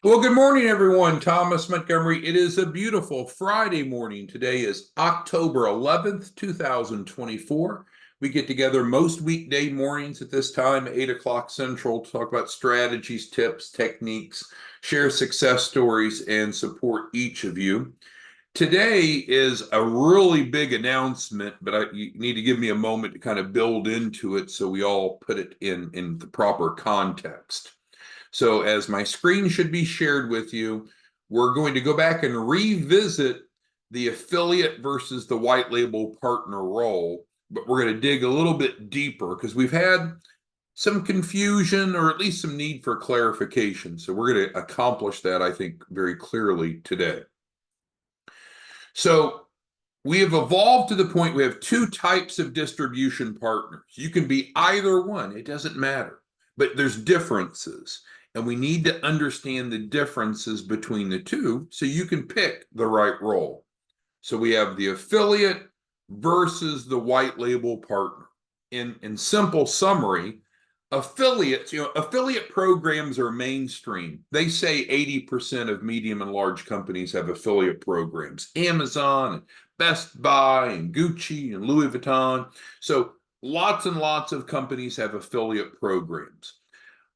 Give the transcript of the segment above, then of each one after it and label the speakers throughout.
Speaker 1: Well, good morning, everyone. Thomas Montgomery. It is a beautiful Friday morning. Today is October 11th, 2024. We get together most weekday mornings at this time, 8 o'clock Central, to talk about strategies, tips, techniques, share success stories, and support each of you. Today is a really big announcement, but you need to give me a moment to kind of build into it so we all put it in the proper context. So as my screen should be shared with you, we're going to go back and revisit the affiliate versus the white label partner role, but we're going to dig a little bit deeper because we've had some confusion or at least some need for clarification. So we're going to accomplish that, I think, very clearly today. So we have evolved to the point we have two types of distribution partners. You can be either one, it doesn't matter, but there's differences. And we need to understand the differences between the two so you can pick the right role. So we have the affiliate versus the white label partner. In simple summary, affiliate programs are mainstream. They say 80% of medium and large companies have affiliate programs. Amazon, Best Buy, and Gucci, and Louis Vuitton. So lots and lots of companies have affiliate programs.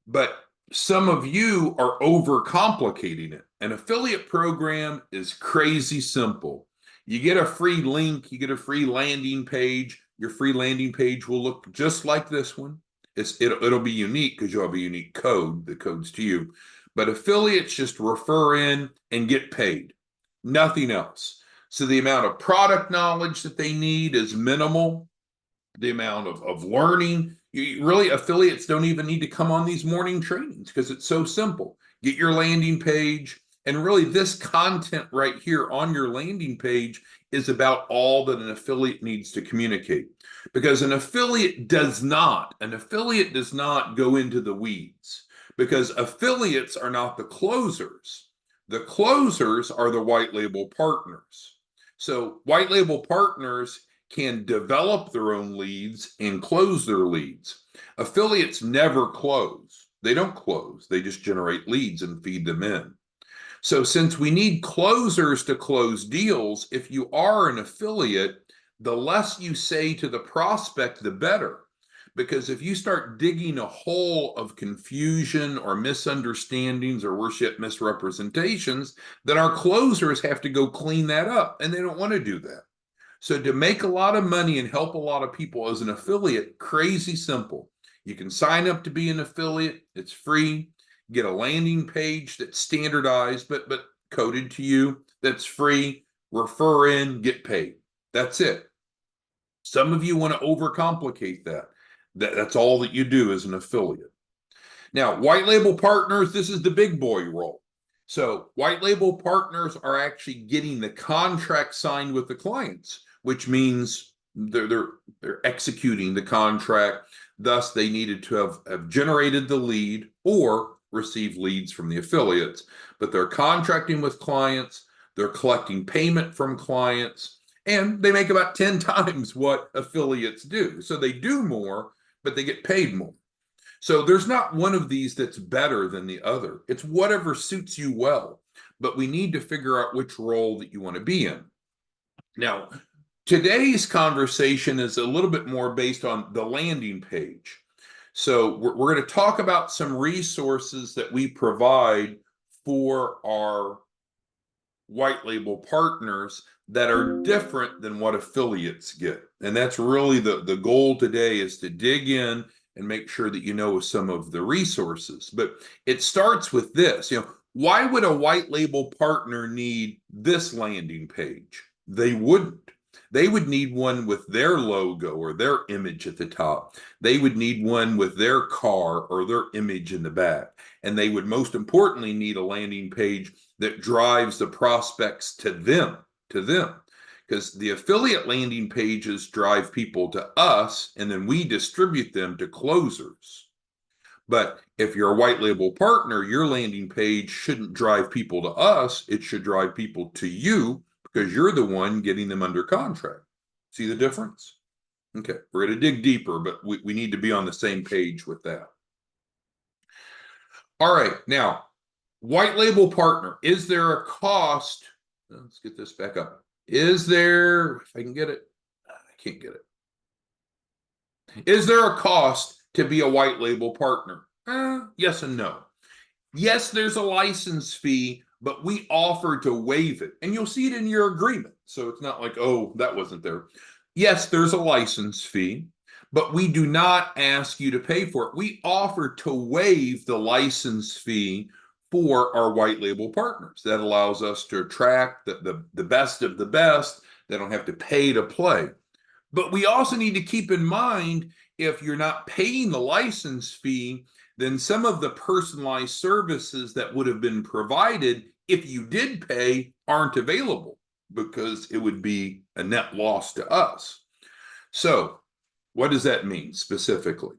Speaker 1: But some of you are overcomplicating it. An affiliate program is crazy simple. You get a free link, you get a free landing page. Your free landing page will look just like this one. It'll be unique because you'll have a unique code that codes to you. But affiliates just refer in and get paid, nothing else. So the amount of product knowledge that they need is minimal. The amount of learning, really, affiliates don't even need to come on these morning trainings because it's so simple. Get your landing page, and really this content right here on your landing page is about all that an affiliate needs to communicate, because an affiliate does not go into the weeds, because affiliates are not the closers. The closers are the white label partners. So white label partners can develop their own leads and close their leads. Affiliates never close. They don't close. They just generate leads and feed them in. So since we need closers to close deals, if you are an affiliate, the less you say to the prospect, the better. Because if you start digging a hole of confusion or misunderstandings or worse yet, misrepresentations, then our closers have to go clean that up, and they don't want to do that. So to make a lot of money and help a lot of people as an affiliate, crazy simple. You can sign up to be an affiliate. It's free. Get a landing page that's standardized but coded to you. That's free. Refer in, get paid. That's it. Some of you want to overcomplicate that. That's all that you do as an affiliate. Now, white label partners, this is the big boy role. So white label partners are actually getting the contract signed with the clients, which means they're executing the contract. Thus, they needed to have generated the lead or receive leads from the affiliates. But they're contracting with clients, they're collecting payment from clients, and they make about 10 times what affiliates do. So they do more, but they get paid more. So there's not one of these that's better than the other. It's whatever suits you well. But we need to figure out which role that you want to be in. Now, today's conversation is a little bit more based on the landing page. So we're going to talk about some resources that we provide for our white label partners that are different than what affiliates get. And that's really the goal today, is to dig in and make sure that you know some of the resources. But it starts with this, why would a white label partner need this landing page? They wouldn't. They would need one with their logo or their image at the top. They would need one with their car or their image in the back. And they would most importantly need a landing page that drives the prospects to them, because the affiliate landing pages drive people to us, and then we distribute them to closers. But if you're a white label partner, your landing page shouldn't drive people to us. It should drive people to you, because you're the one getting them under contract. See the difference? Okay, we're going to dig deeper, but we need to be on the same page with that. All right, now, White label partner, is there a cost? Let's get this back up. Is there, if I can get it, I can't get it. Is there a cost to be a white label partner? Yes and no. Yes, there's a license fee, but we offer to waive it. And you'll see it in your agreement. So it's not like, oh, that wasn't there. Yes, there's a license fee, but we do not ask you to pay for it. We offer to waive the license fee for our white label partners. That allows us to attract the best of the best. They don't have to pay to play. But we also need to keep in mind, if you're not paying the license fee, then some of the personalized services that would have been provided if you did pay aren't available, because it would be a net loss to us. So what does that mean specifically?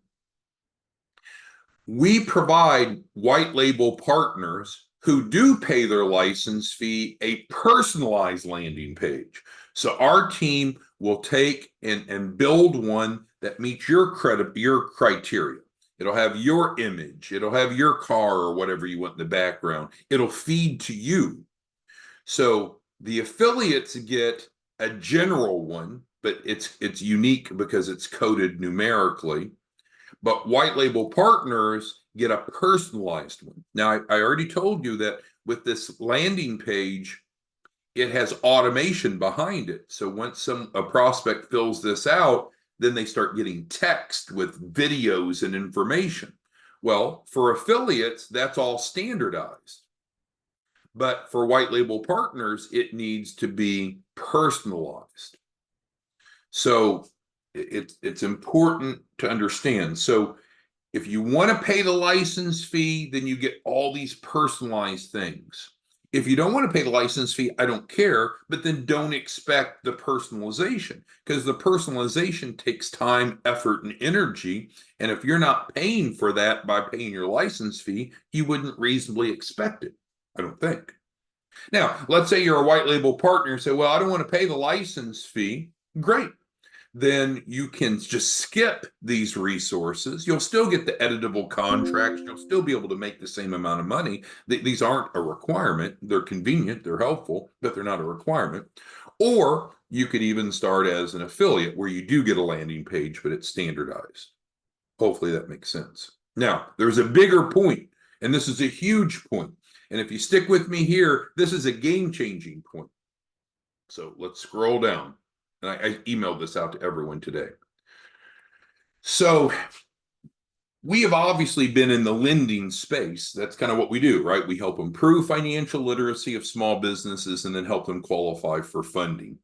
Speaker 1: We provide white label partners who do pay their license fee a personalized landing page. So our team will take and build one that meets your criteria. It'll have your image, it'll have your car or whatever you want in the background. It'll feed to you. So the affiliates get a general one, but it's unique because it's coded numerically. But white label partners get a personalized one. Now, I already told you that with this landing page, it has automation behind it. So once a prospect fills this out, then they start getting text with videos and information. Well, for affiliates, that's all standardized. But for white label partners, it needs to be personalized. So it's important to understand. So if you want to pay the license fee, then you get all these personalized things. If you don't want to pay the license fee, I don't care, but then don't expect the personalization, because the personalization takes time, effort, and energy. And if you're not paying for that by paying your license fee, you wouldn't reasonably expect it, I don't think. Now, let's say you're a white label partner and say, well, I don't want to pay the license fee. Great. Then you can just skip these resources. You'll still get the editable contracts. You'll still be able to make the same amount of money. These aren't a requirement. They're convenient, they're helpful, but they're not a requirement. Or you could even start as an affiliate where you do get a landing page, but it's standardized. Hopefully that makes sense. Now, there's a bigger point, and this is a huge point. And if you stick with me here, this is a game-changing point. So let's scroll down. And I emailed this out to everyone today. So we have obviously been in the lending space. That's kind of what we do, right? We help improve financial literacy of small businesses and then help them qualify for funding.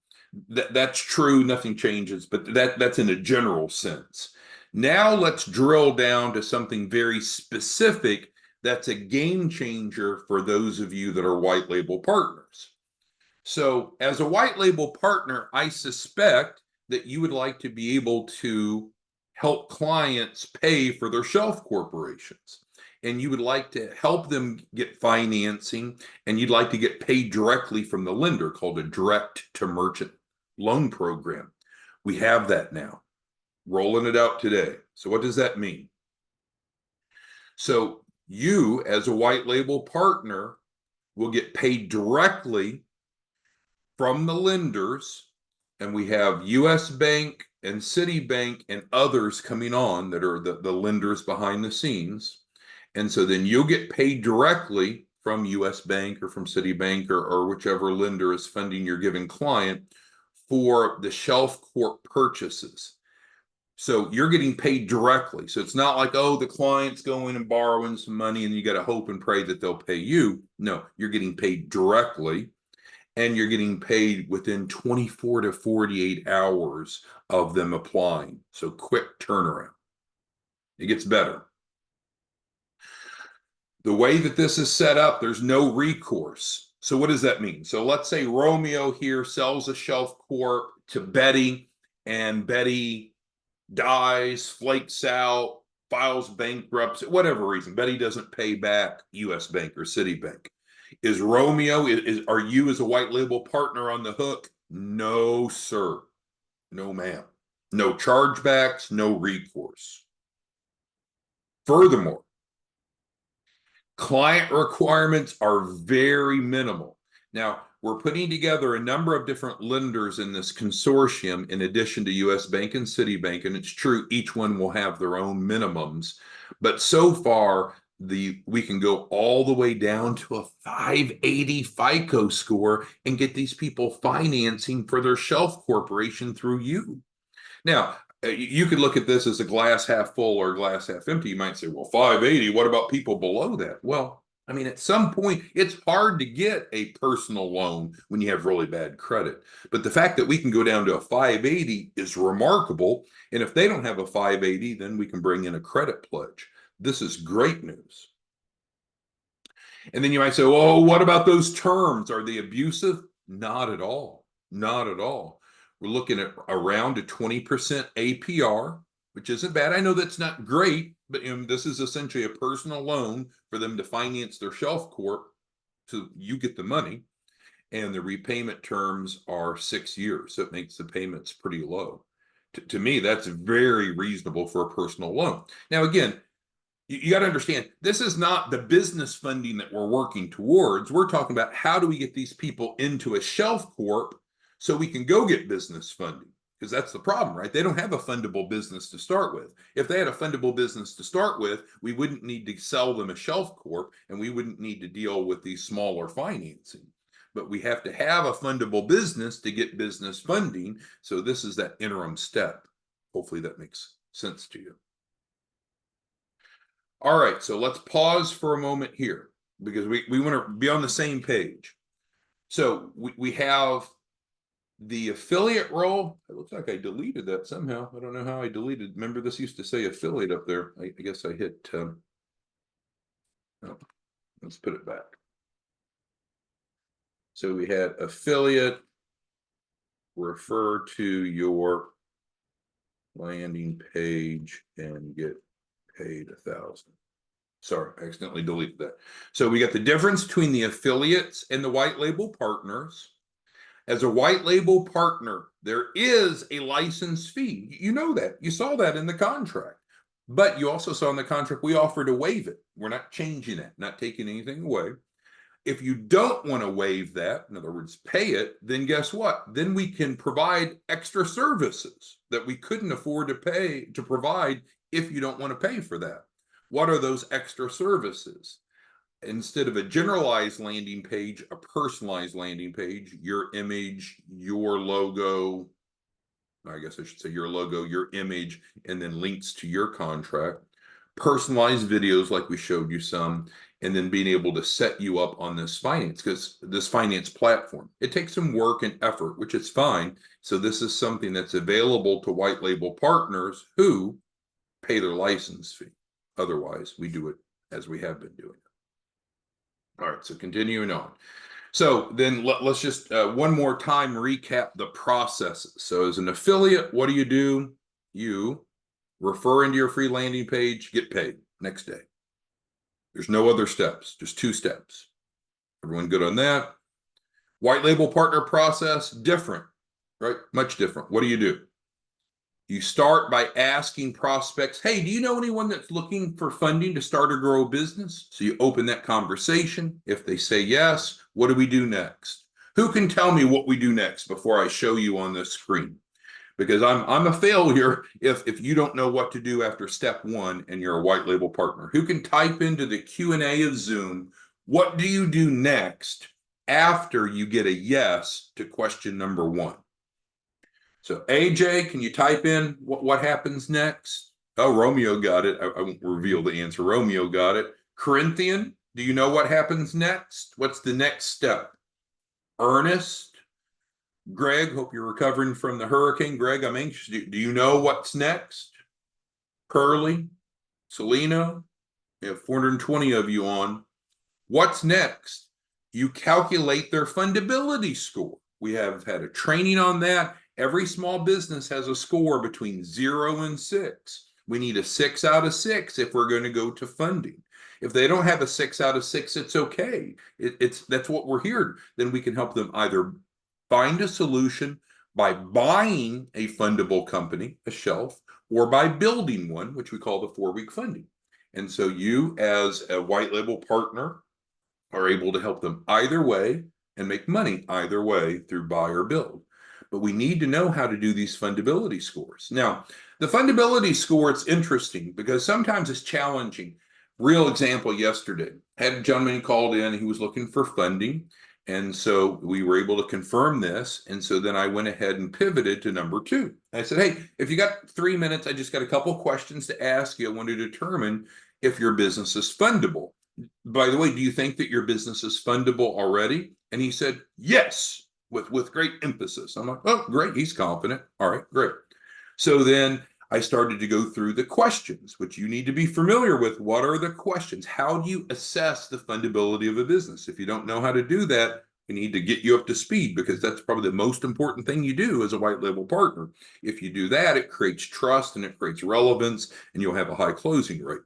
Speaker 1: That's true, nothing changes, but that's in a general sense. Now let's drill down to something very specific that's a game changer for those of you that are white label partners. So as a white label partner, I suspect that you would like to be able to help clients pay for their shelf corporations. And you would like to help them get financing, and you'd like to get paid directly from the lender, called a direct to merchant loan program. We have that now, rolling it out today. So what does that mean? So you, as a white label partner, will get paid directly from the lenders, and we have US Bank and Citibank and others coming on that are the lenders behind the scenes. And so then you'll get paid directly from US Bank or from Citibank or whichever lender is funding your given client for the shelf corp purchases. So you're getting paid directly. So it's not like, oh, the client's going and borrowing some money and you got to hope and pray that they'll pay you. No, you're getting paid directly. And you're getting paid within 24 to 48 hours of them applying. So quick turnaround. It gets better. The way that this is set up, there's no recourse. So what does that mean? So let's say Romeo here sells a shelf corp to Betty, and Betty dies, flakes out, files bankruptcy, whatever reason. Betty doesn't pay back US Bank or Citibank. Is Romeo, are you as a white label partner on the hook? No, sir. No, ma'am. No chargebacks, no recourse. Furthermore, Client requirements are very minimal. Now, we're putting together a number of different lenders in this consortium in addition to US Bank and Citibank, and it's true each one will have their own minimums. But so far, we can go all the way down to a 580 FICO score and get these people financing for their shelf corporation through you. Now, you could look at this as a glass half full or glass half empty. You might say, well, 580, what about people below that? Well, I mean, at some point, it's hard to get a personal loan when you have really bad credit. But the fact that we can go down to a 580 is remarkable. And if they don't have a 580, then we can bring in a credit pledge. This is great news. And then you might say, oh, what about those terms? Are they abusive? Not at all. Not at all. We're looking at around a 20% APR, which isn't bad. I know that's not great, but this is essentially a personal loan for them to finance their shelf corp, so you get the money. And the repayment terms are 6 years, so it makes the payments pretty low. To me, that's very reasonable for a personal loan. Now, again, you got to understand, this is not the business funding that we're working towards. We're talking about how do we get these people into a shelf corp so we can go get business funding, because that's the problem, right? They don't have a fundable business to start with. If they had a fundable business to start with, we wouldn't need to sell them a shelf corp, and we wouldn't need to deal with these smaller financing. But we have to have a fundable business to get business funding. So this is that interim step. Hopefully that makes sense to you. All right, so let's pause for a moment here because we want to be on the same page. So we have the affiliate role. It looks like I deleted that somehow. I don't know how I deleted. Remember, this used to say affiliate up there. I guess I hit. Oh, let's put it back. So we had affiliate, refer to your landing page and get paid 1,000. Sorry, I accidentally deleted that. So we got the difference between the affiliates and the white label partners. As a white label partner, there is a license fee. You know that. You saw that in the contract. But you also saw in the contract we offer to waive it. We're not changing it, not taking anything away. If you don't want to waive that, in other words, pay it, then guess what? Then we can provide extra services that we couldn't afford to provide if you don't want to pay for that. What are those extra services? Instead of a generalized landing page, a personalized landing page, your image, your logo, I guess I should say your logo, your image, and then links to your contract, personalized videos like we showed you some, and then being able to set you up on this finance, because this finance platform, it takes some work and effort, which is fine. So this is something that's available to white label partners who pay their license fee. Otherwise, we do it as we have been doing it. All right, so continuing on. So then let's just one more time recap the processes. So as an affiliate, what do? You refer into your free landing page, get paid next day. There's no other steps, just 2 steps. Everyone good on that? White label partner process, different, right? Much different. What do? You start by asking prospects, hey, do you know anyone that's looking for funding to start or grow a business? So you open that conversation. If they say yes, what do we do next? Who can tell me what we do next before I show you on the screen? Because I'm a failure if you don't know what to do after step 1 and you're a white label partner. Who can type into the Q&A of Zoom, what do you do next after you get a yes to question number 1? So AJ, can you type in what happens next? Oh, Romeo got it. I won't reveal the answer. Romeo got it. Corinthian, do you know what happens next? What's the next step? Ernest, Greg, hope you're recovering from the hurricane. Greg, I'm anxious. Do you know what's next? Curly, Selena, we have 420 of you on. What's next? You calculate their fundability score. We have had a training on that. Every small business has a score between 0 and 6. We need a 6 out of 6 if we're going to go to funding. If they don't have a 6 out of 6, it's okay. That's what we're here. Then we can help them either find a solution by buying a fundable company, a shelf, or by building one, which we call the 4-week funding. And so you, as a white label partner, are able to help them either way and make money either way through buy or build. But we need to know how to do these fundability scores. Now, the fundability score, it's interesting because sometimes it's challenging. Real example yesterday, had a gentleman who called in, he was looking for funding. And so we were able to confirm this. And so then I went ahead and pivoted to number two. I said, hey, if you got 3 minutes, I just got a couple of questions to ask you. I want to determine if your business is fundable. By the way, do you think that your business is fundable already? And he said, yes, with great emphasis. I'm like, oh, great. He's confident. All right, great. So then I started to go through the questions, which you need to be familiar with. What are the questions? How do you assess the fundability of a business? If you don't know how to do that, we need to get you up to speed because that's probably the most important thing you do as a white label partner. If you do that, it creates trust and it creates relevance and you'll have a high closing rate.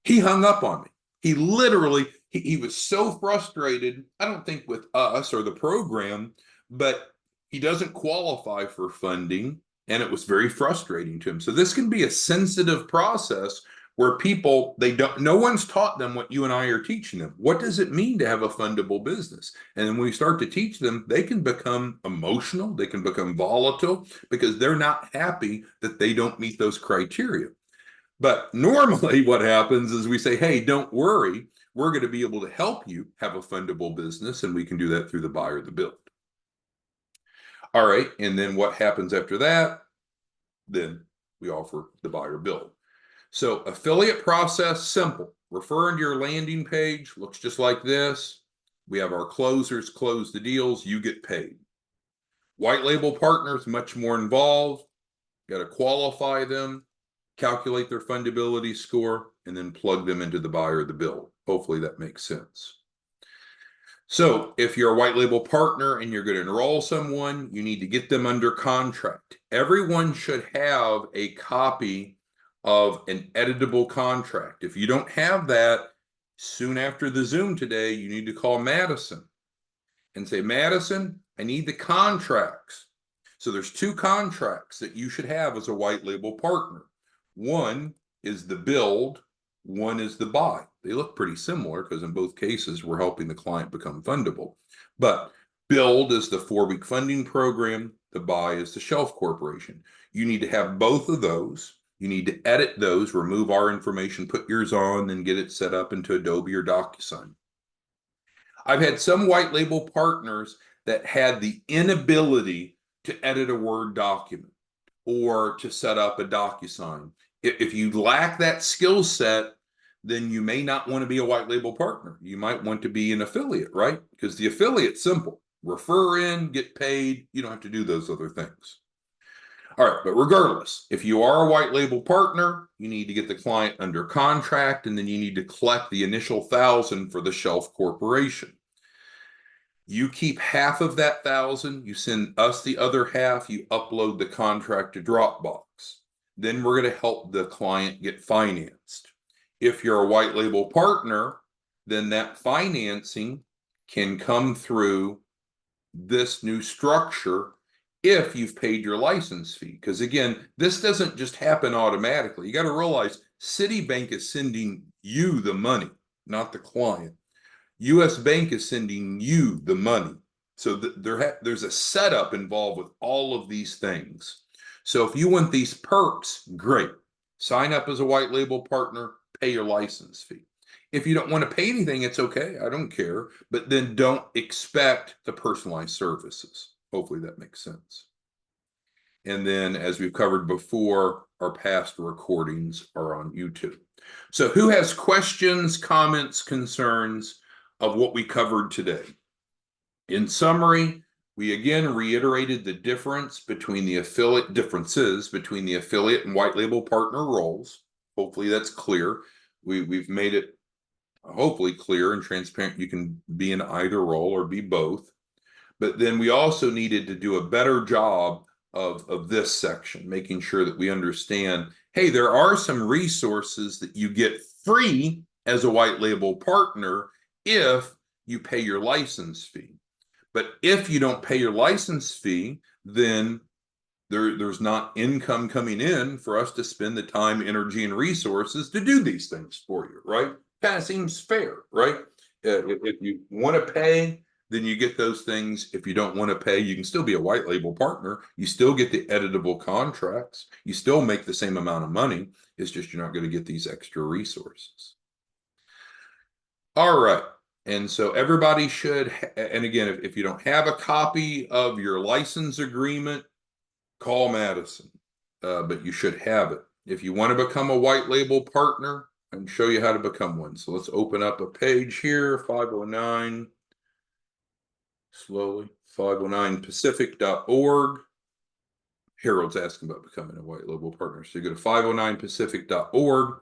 Speaker 1: He hung up on me. He literally, he was so frustrated, I don't think with us or the program, but he doesn't qualify for funding. And it was very frustrating to him. So this can be a sensitive process where people, no one's taught them what you and I are teaching them. What does it mean to have a fundable business? And then when we start to teach them, they can become emotional, they can become volatile because they're not happy that they don't meet those criteria. But normally what happens is we say, hey, don't worry, we're going to be able to help you have a fundable business, and we can do that through the buy or the build. All right, and then what happens after that? Then we offer the buy or build. So affiliate process, simple. Refer to your landing page, looks just like this. We have our closers close the deals, you get paid. White label partners, much more involved. Got to qualify them, calculate their fundability score, and then plug them into the buy or the build. Hopefully that makes sense. So if you're a white label partner and you're going to enroll someone, you need to get them under contract. Everyone should have a copy of an editable contract. If you don't have that, soon after the Zoom today, you need to call Madison and say, Madison, I need the contracts. So there's 2 contracts that you should have as a white label partner. One is the build, one is the buy. They look pretty similar because in both cases, we're helping the client become fundable. But build is the 4-week funding program. The buy is the shelf corporation. You need to have both of those. You need to edit those, remove our information, put yours on, then get it set up into Adobe or DocuSign. I've had some white label partners that had the inability to edit a Word document or to set up a DocuSign. If you lack that skill set, then you may not want to be a white label partner. You might want to be an affiliate, right? Because the affiliate's simple. Refer in, get paid. You don't have to do those other things. All right, but regardless, if you are a white label partner, you need to get the client under contract, and then you need to collect the initial 1,000 for the shelf corporation. You keep half of that 1,000, you send us the other half, you upload the contract to Dropbox. Then we're going to help the client get financed. If you're a white label partner, then that financing can come through this new structure if you've paid your license fee. Because again, this doesn't just happen automatically. You got to realize Citibank is sending you the money, not the client. US Bank is sending you the money. So there's a setup involved with all of these things. So if you want these perks, great. Sign up as a white label partner, pay your license fee. If you don't want to pay anything, it's okay. I don't care. But then don't expect the personalized services. Hopefully that makes sense. And then, as we've covered before, our past recordings are on YouTube. So who has questions, comments, concerns of what we covered today? In summary, we again reiterated the differences between the affiliate and white label partner roles. Hopefully that's clear. We've made it hopefully clear and transparent. You can be in either role or be both. But then we also needed to do a better job of this section, making sure that we understand, hey, there are some resources that you get free as a white label partner if you pay your license fee. But if you don't pay your license fee, then There's not income coming in for us to spend the time, energy, and resources to do these things for you, right? Kind of seems fair, right? If you want to pay, then you get those things. If you don't want to pay, you can still be a white label partner. You still get the editable contracts. You still make the same amount of money. It's just you're not going to get these extra resources. All right. And so everybody should, and again, if you don't have a copy of your license agreement, call Madison, but you should have it. If you want to become a white label partner, I can show you how to become one. So let's open up a page here, 509, slowly, 509pacific.org. Harold's asking about becoming a white label partner. So you go to 509pacific.org.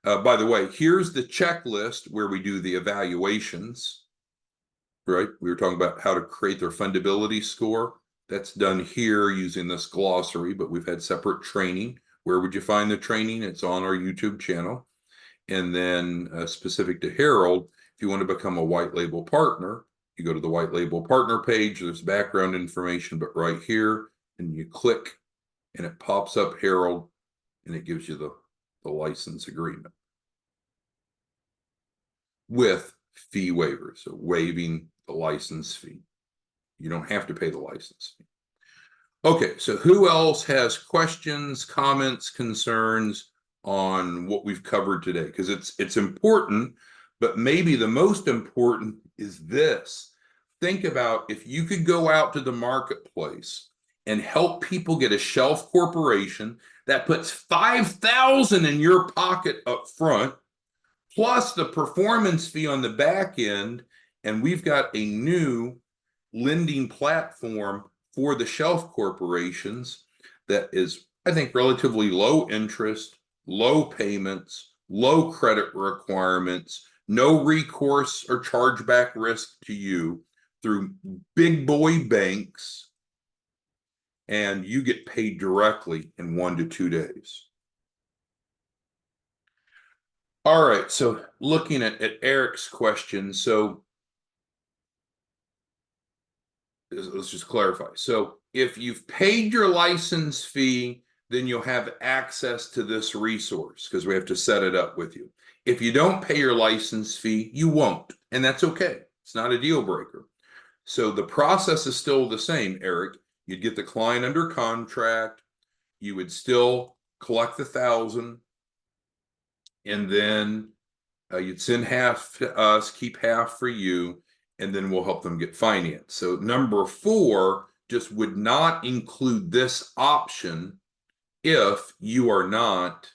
Speaker 1: By the way, here's the checklist where we do the evaluations, right? We were talking about how to create their fundability score. That's done here using this glossary, but we've had separate training. Where would you find the training? It's on our YouTube channel. And then specific to Harold, if you want to become a white label partner, you go to the white label partner page. There's background information, but right here, and you click, and it pops up Harold, and it gives you the license agreement with fee waiver. So waiving the license fee. You don't have to pay the license fee. Okay, so who else has questions, comments, concerns on what we've covered today? Because it's important, but maybe the most important is this. Think about if you could go out to the marketplace and help people get a shelf corporation that puts $5,000 in your pocket up front, plus the performance fee on the back end, and we've got a new lending platform for the shelf corporations that is, I think, relatively low interest, low payments, low credit requirements, no recourse or chargeback risk to you through big boy banks, and you get paid directly in 1 to 2 days. All right, so looking at Eric's question, so let's just clarify. So if you've paid your license fee, then you'll have access to this resource because we have to set it up with you. If you don't pay your license fee, you won't, and that's okay. It's not a deal breaker. So the process is still the same, Eric. You'd get the client under contract. You would still collect the $1,000, and then you'd send half to us, keep half for you, and then we'll help them get financed. So number 4 just would not include this option if you are not,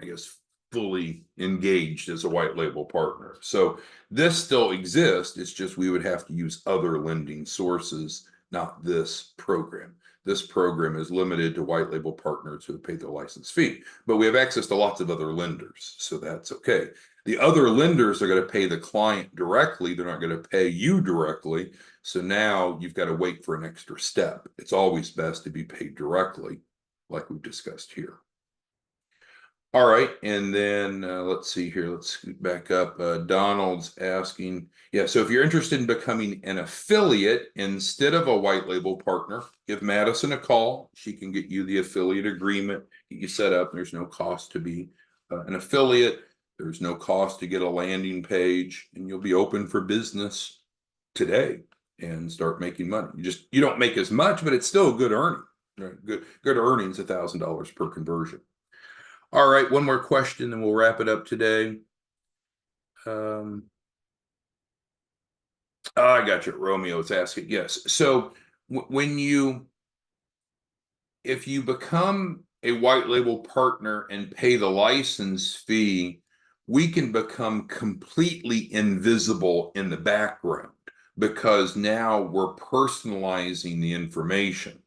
Speaker 1: I guess, fully engaged as a white label partner. So this still exists. It's just we would have to use other lending sources, not this program. This program is limited to white label partners who have paid their license fee, but we have access to lots of other lenders, so that's okay. The other lenders are going to pay the client directly. They're not going to pay you directly. So now you've got to wait for an extra step. It's always best to be paid directly, like we've discussed here. All right, and then let's see here. Let's scoot back up. Donald's asking, yeah, so if you're interested in becoming an affiliate instead of a white label partner, give Madison a call. She can get you the affiliate agreement, get you set up. There's no cost to be an affiliate. There's no cost to get a landing page, and you'll be open for business today and start making money. You don't make as much, but it's still a good earning. Right? Good earnings, $1,000 per conversion. All right, one more question, and we'll wrap it up today. I got you. Romeo is asking. Yes. So if you become a white label partner and pay the license fee, we can become completely invisible in the background because now we're personalizing the information.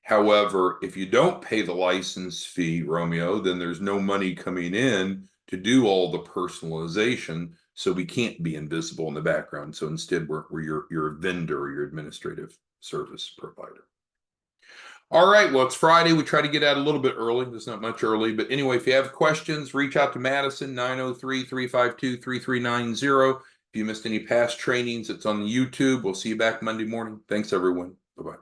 Speaker 1: However, if you don't pay the license fee, Romeo, then there's no money coming in to do all the personalization, so we can't be invisible in the background. So instead, we're your vendor or your administrative service provider. All right, well, it's Friday. We try to get out a little bit early. There's not much early, but anyway, if you have questions, reach out to Madison, 903-352-3390. If you missed any past trainings, it's on the YouTube. We'll see you back Monday morning. Thanks, everyone. Bye-bye.